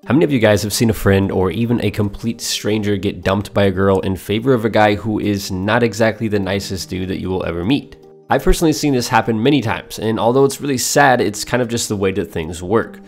How many of you guys have seen a friend or even a complete stranger get dumped by a girl in favor of a guy who is not exactly the nicest dude that you will ever meet? I've personally seen this happen many times, and although it's really sad, it's kind of just the way that things work.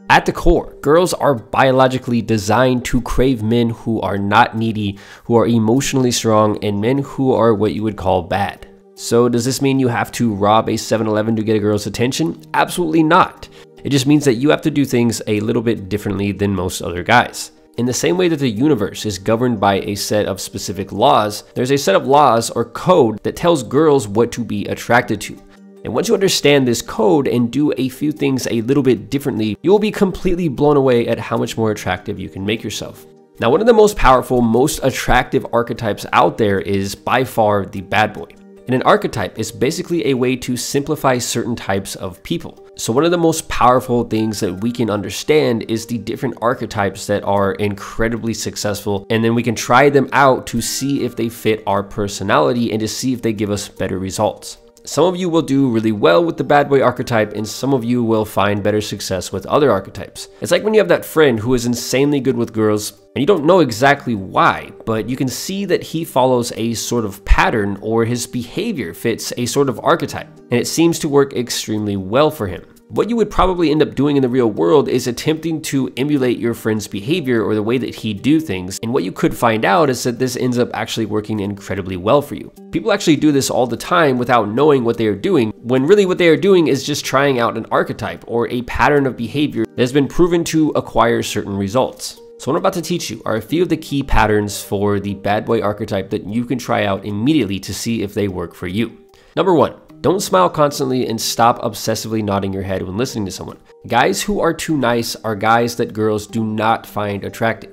At the core, girls are biologically designed to crave men who are not needy, who are emotionally strong, and men who are what you would call bad. So does this mean you have to rob a 7-Eleven to get a girl's attention? Absolutely not. It just means that you have to do things a little bit differently than most other guys. In the same way that the universe is governed by a set of specific laws, there's a set of laws or code that tells girls what to be attracted to. And once you understand this code and do a few things a little bit differently, you will be completely blown away at how much more attractive you can make yourself. Now, one of the most powerful, most attractive archetypes out there is by far the bad boy. And an archetype is basically a way to simplify certain types of people. So one of the most powerful things that we can understand is the different archetypes that are incredibly successful, and then we can try them out to see if they fit our personality and to see if they give us better results. Some of you will do really well with the bad boy archetype, and some of you will find better success with other archetypes. It's like when you have that friend who is insanely good with girls, and you don't know exactly why, but you can see that he follows a sort of pattern or his behavior fits a sort of archetype, and it seems to work extremely well for him. What you would probably end up doing in the real world is attempting to emulate your friend's behavior or the way that he do things, and what you could find out is that this ends up actually working incredibly well for you. People actually do this all the time without knowing what they are doing, when really what they are doing is just trying out an archetype or a pattern of behavior that has been proven to acquire certain results. So what I'm about to teach you are a few of the key patterns for the bad boy archetype that you can try out immediately to see if they work for you. Number 1. Don't smile constantly and stop obsessively nodding your head when listening to someone. Guys who are too nice are guys that girls do not find attractive.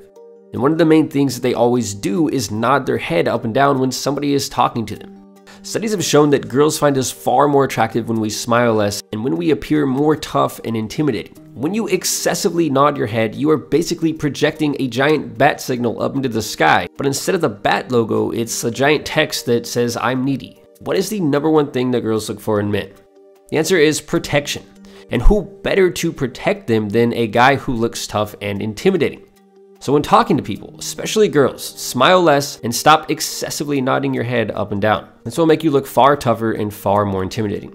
And one of the main things that they always do is nod their head up and down when somebody is talking to them. Studies have shown that girls find us far more attractive when we smile less and when we appear more tough and intimidating. When you excessively nod your head, you are basically projecting a giant bat signal up into the sky, but instead of the bat logo, it's a giant text that says, "I'm needy." What is the number one thing that girls look for in men? The answer is protection. And who better to protect them than a guy who looks tough and intimidating? So when talking to people, especially girls, smile less and stop excessively nodding your head up and down. This will make you look far tougher and far more intimidating.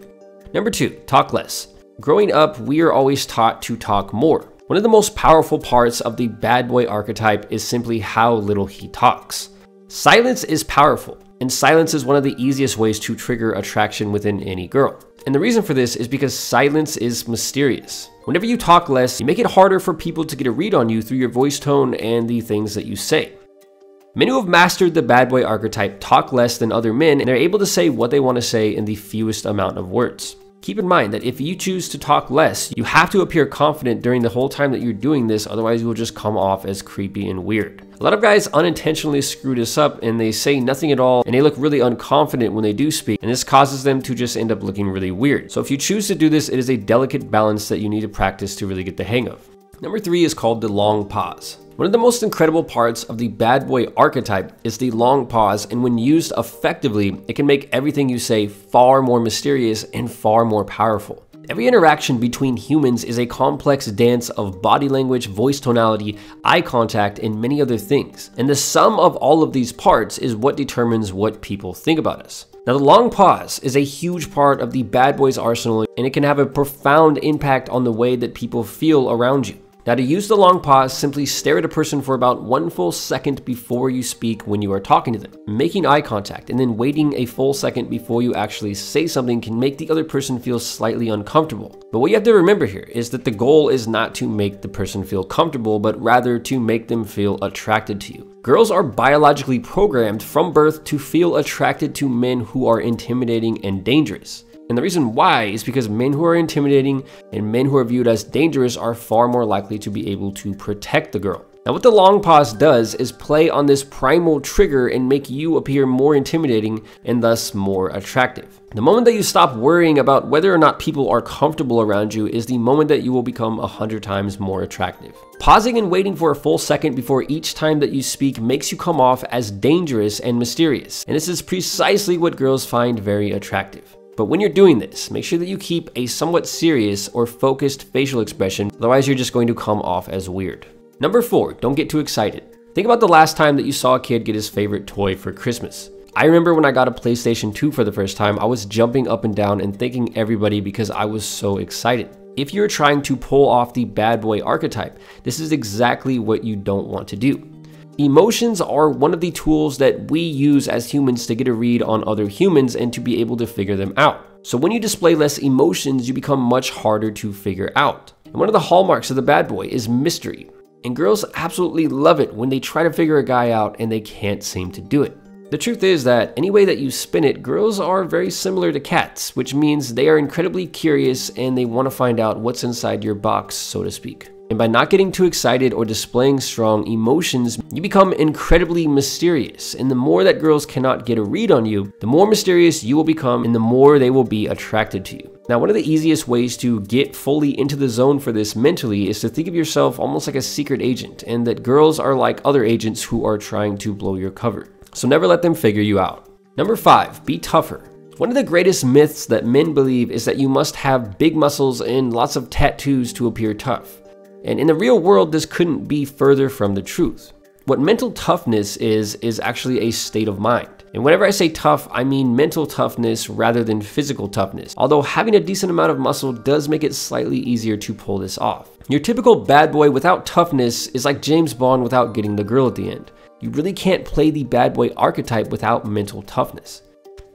Number 2, talk less. Growing up, we are always taught to talk more. One of the most powerful parts of the bad boy archetype is simply how little he talks. Silence is powerful, and silence is one of the easiest ways to trigger attraction within any girl. And the reason for this is because silence is mysterious. Whenever you talk less, you make it harder for people to get a read on you through your voice tone and the things that you say. Men who have mastered the bad boy archetype talk less than other men, and they're able to say what they want to say in the fewest amount of words. Keep in mind that if you choose to talk less, you have to appear confident during the whole time that you're doing this, otherwise you will just come off as creepy and weird. A lot of guys unintentionally screw this up and they say nothing at all and they look really unconfident when they do speak, and this causes them to just end up looking really weird. So if you choose to do this, it is a delicate balance that you need to practice to really get the hang of. Number 3 is called the long pause. One of the most incredible parts of the bad boy archetype is the long pause, and when used effectively, it can make everything you say far more mysterious and far more powerful. Every interaction between humans is a complex dance of body language, voice tonality, eye contact, and many other things. And the sum of all of these parts is what determines what people think about us. Now, the long pause is a huge part of the bad boy's arsenal, and it can have a profound impact on the way that people feel around you. Now, to use the long pause, simply stare at a person for about 1 full second before you speak when you are talking to them. Making eye contact and then waiting a full second before you actually say something can make the other person feel slightly uncomfortable. But what you have to remember here is that the goal is not to make the person feel comfortable, but rather to make them feel attracted to you. Girls are biologically programmed from birth to feel attracted to men who are intimidating and dangerous. And the reason why is because men who are intimidating and men who are viewed as dangerous are far more likely to be able to protect the girl. Now, what the long pause does is play on this primal trigger and make you appear more intimidating and thus more attractive. The moment that you stop worrying about whether or not people are comfortable around you is the moment that you will become 100 times more attractive. Pausing and waiting for a full second before each time that you speak makes you come off as dangerous and mysterious. And this is precisely what girls find very attractive. But when you're doing this, make sure that you keep a somewhat serious or focused facial expression, otherwise you're just going to come off as weird. Number 4, don't get too excited. Think about the last time that you saw a kid get his favorite toy for Christmas. I remember when I got a PlayStation 2 for the first time, I was jumping up and down and thanking everybody because I was so excited. If you're trying to pull off the bad boy archetype, this is exactly what you don't want to do. Emotions are one of the tools that we use as humans to get a read on other humans and to be able to figure them out. So when you display less emotions, you become much harder to figure out. And one of the hallmarks of the bad boy is mystery. And girls absolutely love it when they try to figure a guy out and they can't seem to do it. The truth is that any way that you spin it, girls are very similar to cats, which means they are incredibly curious and they want to find out what's inside your box, so to speak. And by not getting too excited or displaying strong emotions, you become incredibly mysterious. And the more that girls cannot get a read on you, the more mysterious you will become and the more they will be attracted to you. Now, one of the easiest ways to get fully into the zone for this mentally is to think of yourself almost like a secret agent, and that girls are like other agents who are trying to blow your cover. So never let them figure you out. Number 5, be tougher. One of the greatest myths that men believe is that you must have big muscles and lots of tattoos to appear tough. And in the real world, this couldn't be further from the truth. What mental toughness is actually a state of mind. And whenever I say tough, I mean mental toughness rather than physical toughness. Although having a decent amount of muscle does make it slightly easier to pull this off. Your typical bad boy without toughness is like James Bond without getting the girl at the end. You really can't play the bad boy archetype without mental toughness.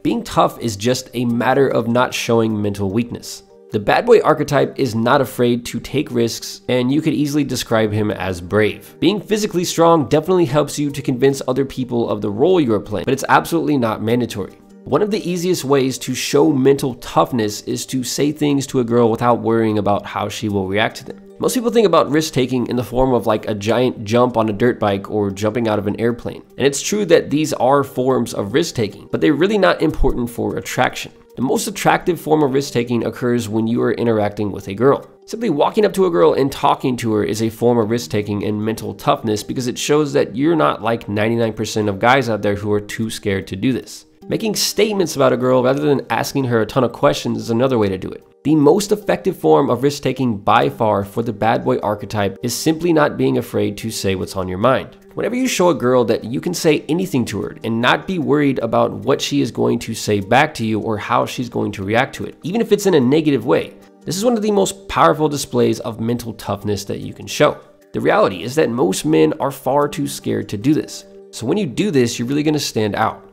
Being tough is just a matter of not showing mental weakness. The bad boy archetype is not afraid to take risks, and you could easily describe him as brave. Being physically strong definitely helps you to convince other people of the role you are playing, but it's absolutely not mandatory. One of the easiest ways to show mental toughness is to say things to a girl without worrying about how she will react to them. Most people think about risk-taking in the form of like a giant jump on a dirt bike or jumping out of an airplane. And it's true that these are forms of risk-taking, but they're really not important for attraction. The most attractive form of risk-taking occurs when you are interacting with a girl. Simply walking up to a girl and talking to her is a form of risk-taking and mental toughness because it shows that you're not like 99% of guys out there who are too scared to do this. Making statements about a girl rather than asking her a ton of questions is another way to do it. The most effective form of risk-taking by far for the bad boy archetype is simply not being afraid to say what's on your mind. Whenever you show a girl that you can say anything to her and not be worried about what she is going to say back to you or how she's going to react to it, even if it's in a negative way, this is one of the most powerful displays of mental toughness that you can show. The reality is that most men are far too scared to do this. So when you do this, you're really going to stand out.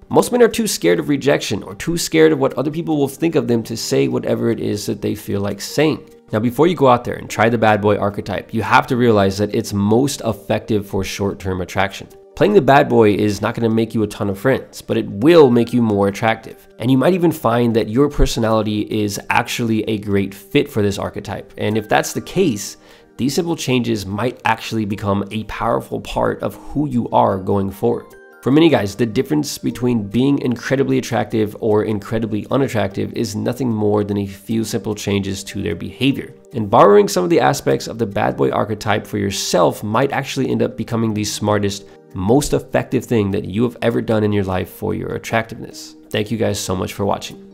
Most men are too scared of rejection or too scared of what other people will think of them to say whatever it is that they feel like saying. Now, before you go out there and try the bad boy archetype, you have to realize that it's most effective for short-term attraction. Playing the bad boy is not going to make you a ton of friends, but it will make you more attractive. And you might even find that your personality is actually a great fit for this archetype. And if that's the case, these simple changes might actually become a powerful part of who you are going forward. For many guys, the difference between being incredibly attractive or incredibly unattractive is nothing more than a few simple changes to their behavior. And borrowing some of the aspects of the bad boy archetype for yourself might actually end up becoming the smartest, most effective thing that you have ever done in your life for your attractiveness. Thank you guys so much for watching.